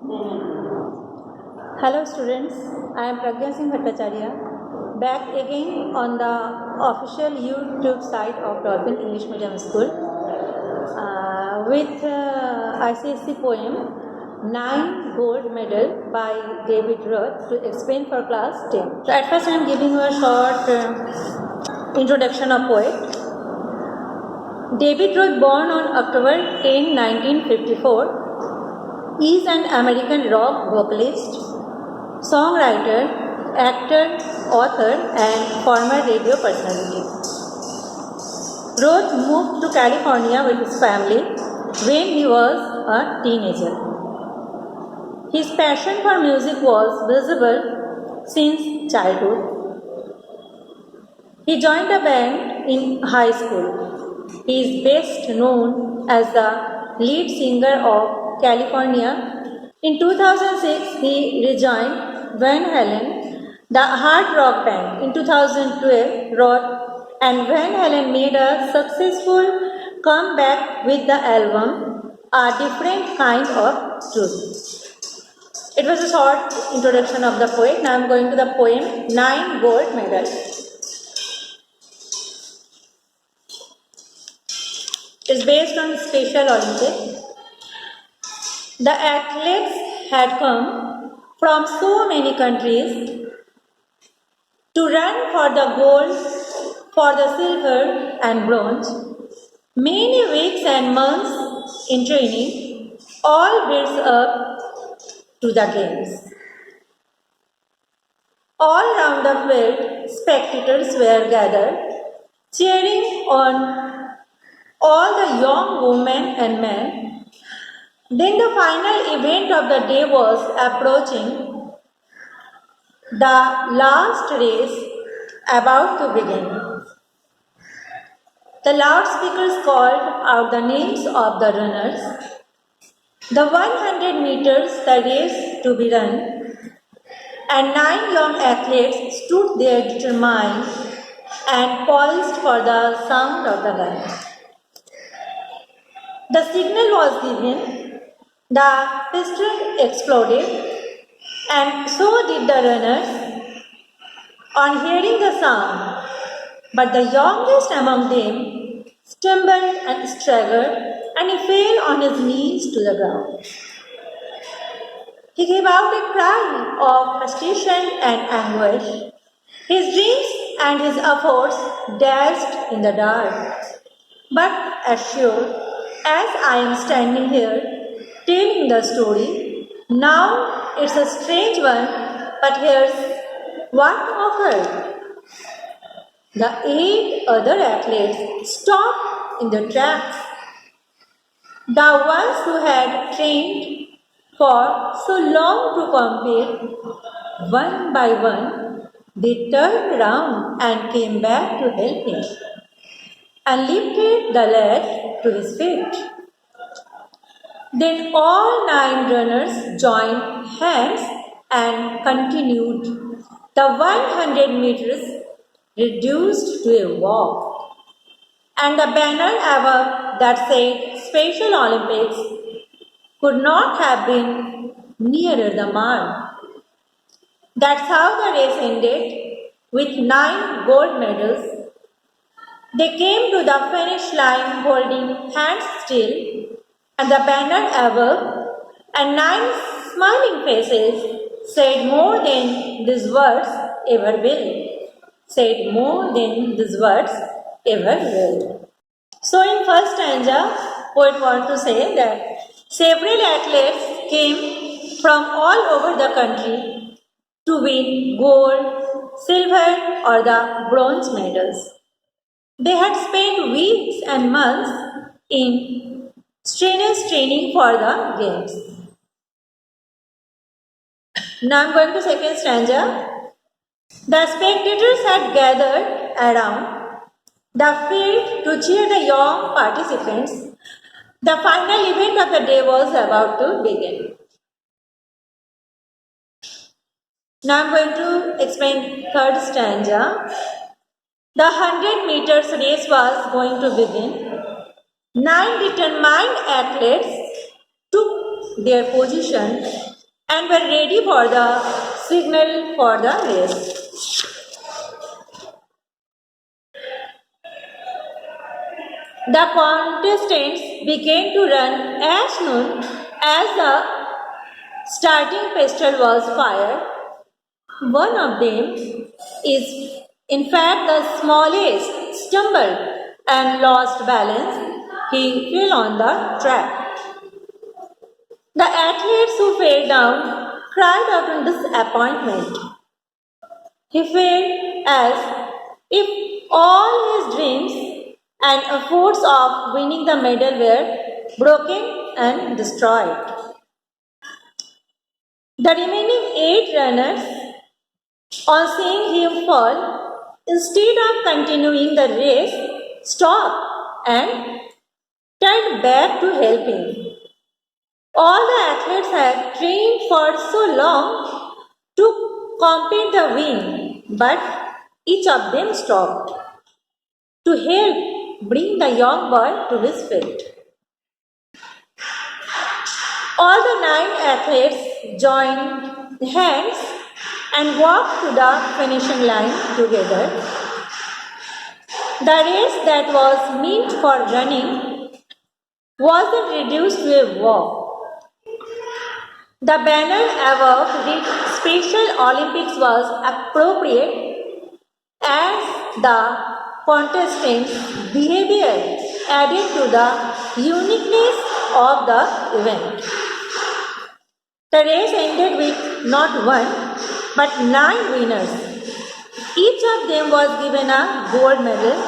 Hello students, I am Pragya Singh Bhattacharya, back again on the official YouTube site of Dolphin English Medium School with ICSE poem 9 Gold Medal by David Roth to explain for class 10. So at first I am giving you a short introduction of poet. David Roth, born on October 10, 1954, is an American rock vocalist, songwriter, actor, author, and former radio personality. Roth moved to California with his family when he was a teenager. His passion for music was visible since childhood. He joined a band in high school. He is best known as the lead singer of California. In 2006, he rejoined Van Halen, the hard rock band. In 2012, Roth and Van Halen made a successful comeback with the album A Different Kind of Truth. It was a short introduction of the poet. Now I am going to the poem 9 Gold Medals. Is based on Special Olympics. The athletes had come from so many countries to run for the gold, for the silver and bronze. Many weeks and months in training, all builds up to the games. All round the field, spectators were gathered, cheering on all the young women and men. Then the final event of the day was approaching, the last race about to begin. The loudspeakers called out the names of the runners. The 100 meters the race to be run, and 9 young athletes stood there determined and poised for the sound of the gun. The signal was given, the pistol exploded, and so did the runners on hearing the sound. But the youngest among them stumbled and staggered, and he fell on his knees to the ground. He gave out a cry of frustration and anguish. His dreams and his efforts dashed in the dark. But as sure as I am standing here telling the story, now it's a strange one, but here's what occurred. The 8 other athletes stopped in their tracks. The ones who had trained for so long to compete, one by one, they turned round and came back to help him and lifted the lad to his feet. Then all 9 runners joined hands and continued. The 100 meters reduced to a walk, and the banner above that said Special Olympics could not have been nearer the mark. That's how the race ended, with 9 gold medals. They came to the finish line holding hands still, and the banner above, and 9 smiling faces said more than these words ever will. Said more than these words ever will. So in first stanza, poet want to say that several athletes came from all over the country to win gold, silver or the bronze medals. They had spent weeks and months in strenuous training for the games. Now I am going to second stanza. The spectators had gathered around the field to cheer the young participants. The final event of the day was about to begin. Now I am going to explain third stanza. The 100 meters race was going to begin. 9 determined athletes took their position and were ready for the signal for the race. The contestants began to run as soon as the starting pistol was fired. One of them is, in fact, the smallest, stumbled and lost balance. He fell on the track. The athletes who fell down cried out in disappointment. He felt as if all his dreams and efforts of winning the medal were broken and destroyed. The remaining 8 runners, on seeing him fall, instead of continuing the race, stopped and turned back to help him. All the athletes had trained for so long to complete the win, but each of them stopped to help bring the young boy to his feet. All the 9 athletes joined hands and walked to the finishing line together. The race that was meant for running wasn't reduced to a walk. The banner above read Special Olympics was appropriate as the contestants' behavior added to the uniqueness of the event. The race ended with not one but 9 winners. Each of them was given a gold medal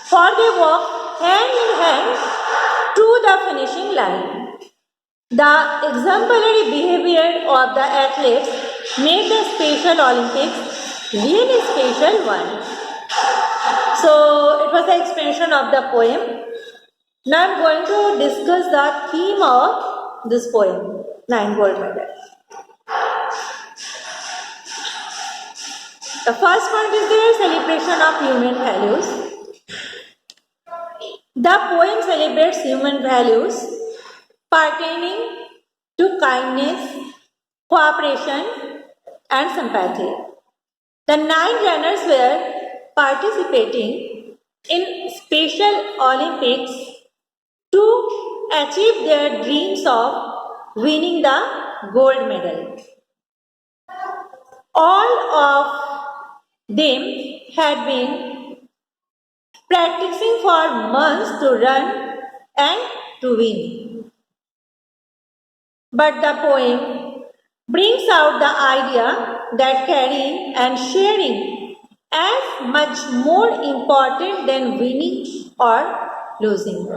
for their walk hand in hand to the finishing line. The exemplary behavior of the athletes made the Special Olympics really special one. So it was the expansion of the poem. Now I am going to discuss the theme of this poem, 9 gold medals. The first point is the celebration of human values. The poem celebrates human values pertaining to kindness, cooperation, and sympathy. The 9 runners were participating in Special Olympics to achieve their dreams of winning the gold medal. All of them had been practicing for months to run and to win. But the poem brings out the idea that caring and sharing as much more important than winning or losing.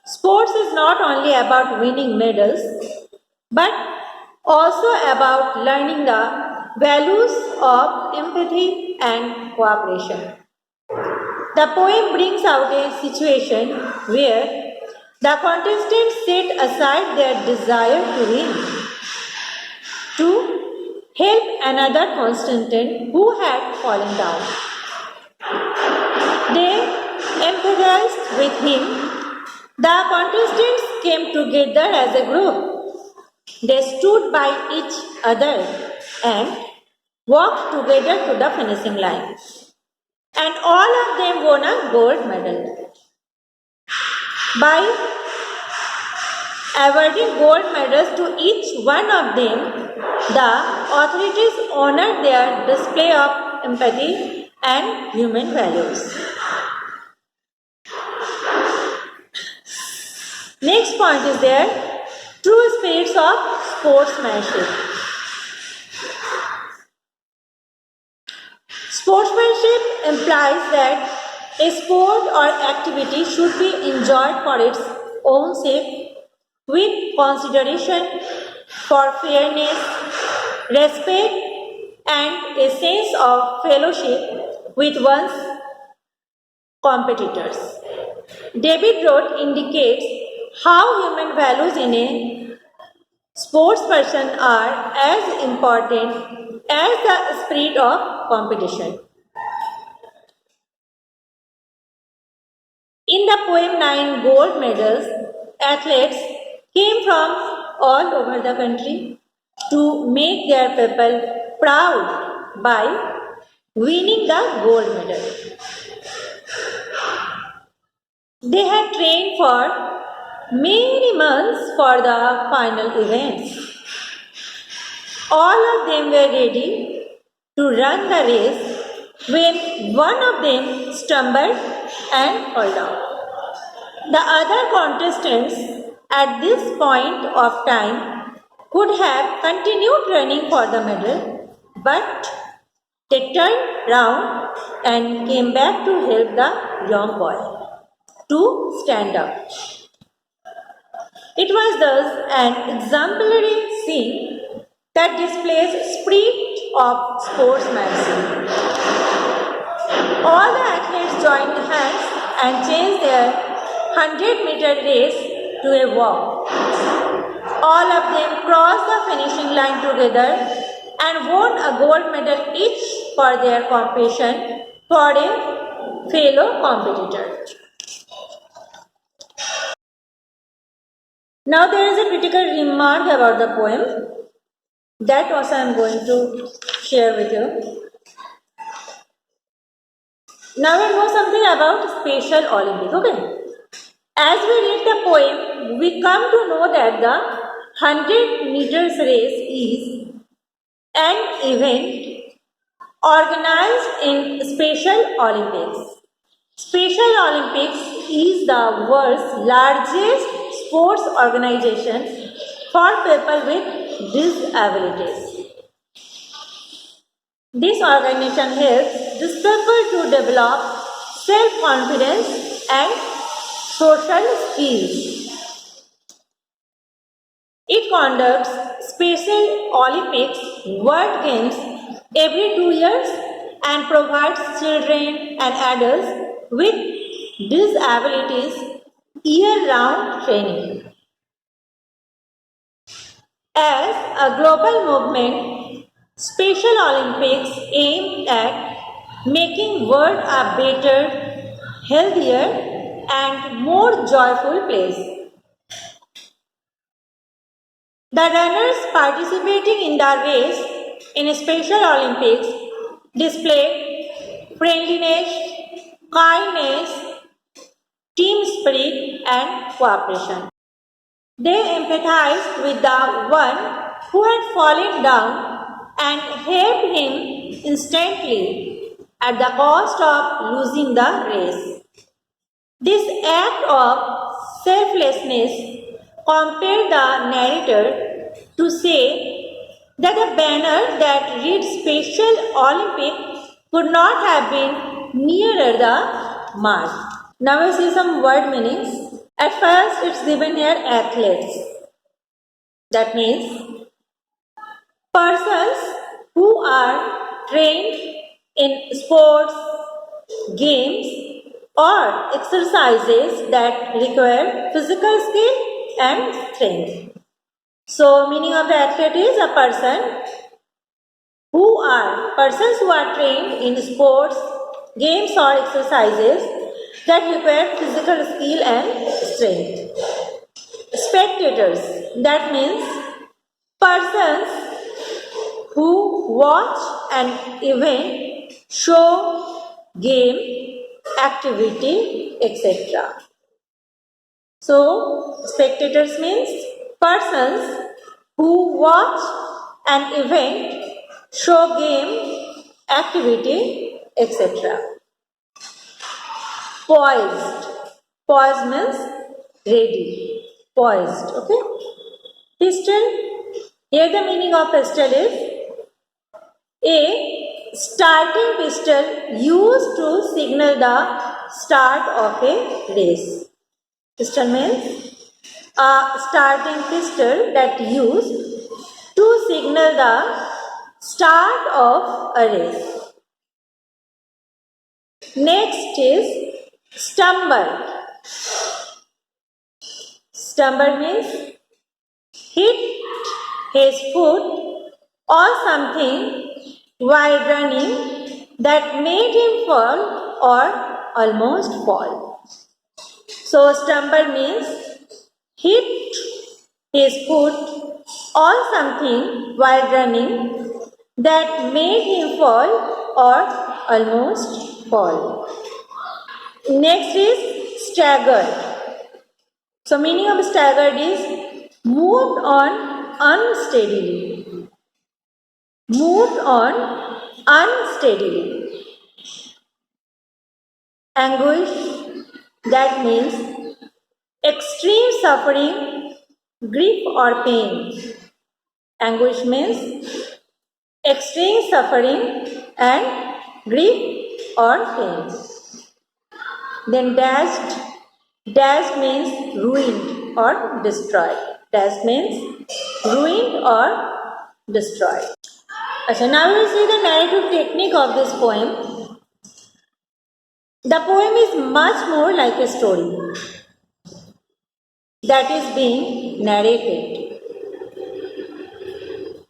Sports is not only about winning medals, but also about learning the values of empathy and cooperation. The poem brings out a situation where the contestants set aside their desire to win to help another contestant who had fallen down. They empathized with him. The contestants came together as a group. They stood by each other and walked together to the finishing line. And all of them won a gold medal. By awarding gold medals to each one of them, the authorities honored their display of empathy and human values. Next point is there, true spirits of sportsmanship. Sportsmanship implies that a sport or activity should be enjoyed for its own sake with consideration for fairness, respect, and a sense of fellowship with one's competitors. David Roth indicates how human values in a sports person are as important as the spirit of competition. In the poem 9 gold medals, athletes came from all over the country. to make their people proud by winning the gold medal. They had trained for many months for the final events. All of them were ready to run the race when one of them stumbled and fell down. The other contestants at this point of time could have continued running for the medal, but they turned round and came back to help the young boy to stand up. It was thus an exemplary scene that displays spirit of sportsmanship. All the athletes joined hands and changed their 100-meter race to a walk. All of them crossed the finishing line together and won a gold medal each for their competition for a fellow competitor. Now there is a critical remark about the poem that also I am going to share with you. Now we know something about Special Olympics. Okay. As we read the poem, we come to know that the 100 meters race is an event organized in Special Olympics. Special Olympics is the world's largest sports organization for people with disabilities. This organization helps these people to develop self-confidence and social skills. It conducts Special Olympics World Games every 2 years and provides children and adults with disabilities year-round training. As a global movement, Special Olympics aim at making world a better, healthier and more joyful place. The runners participating in the race in Special Olympics display friendliness, kindness, team spirit and cooperation. They empathized with the one who had fallen down and helped him instantly at the cost of losing the race. This act of selflessness compelled the narrator to say that the banner that reads Special Olympic could not have been nearer the mark. Now we see some word meanings. At first it's given here athletes. That means persons who are trained in sports, games or exercises that require physical skill and strength. So meaning of the athlete is a persons who are trained in sports, games or exercises that require physical skill and strength. Spectators, that means persons who watch an event, show, game, activity, etc. So, spectators means persons who watch an event, show, game, activity, etc. Poised. Poised means ready. Poised. Okay. Pistol. Here the meaning of pistol is a starting pistol used to signal the start of a race. Pistol means a starting pistol that used to signal the start of a race. Next is stumble. Stumble means hit his foot or something while running that made him fall or almost fall. So stumble means hit his foot on something while running that made him fall or almost fall. Next is staggered. So meaning of staggered is moved on unsteadily. Moved on unsteadily. Anguish, that means extreme suffering, grief or pain. Anguish means extreme suffering and grief or pain. Then dashed means ruined or destroyed. Dashed means ruined or destroyed. So now we will see the narrative technique of this poem. The poem is much more like a story that is being narrated.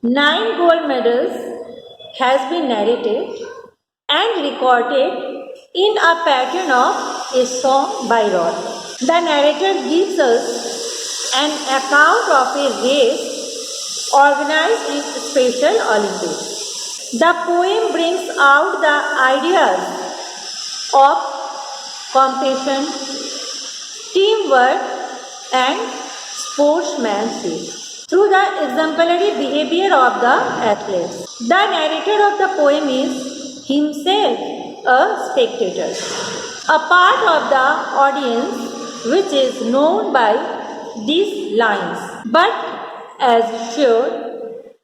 9 gold medals has been narrated and recorded in a pattern of a song by Rod. The narrator gives us an account of a race organized in Special Olympics. The poem brings out the ideas of compassion, teamwork, and sportsmanship through the exemplary behavior of the athletes. The narrator of the poem is himself a spectator, a part of the audience which is known by these lines. But as sure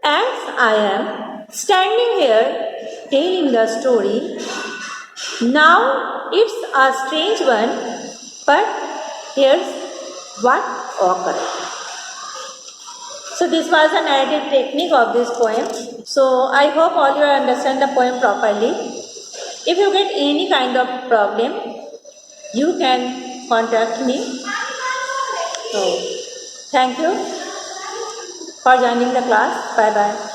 as I am standing here telling the story, now it's a strange one, but here's what occurred. So this was the narrative technique of this poem. So I hope all you understand the poem properly. If you get any kind of problem, you can contact me. So thank you for joining the class. Bye bye.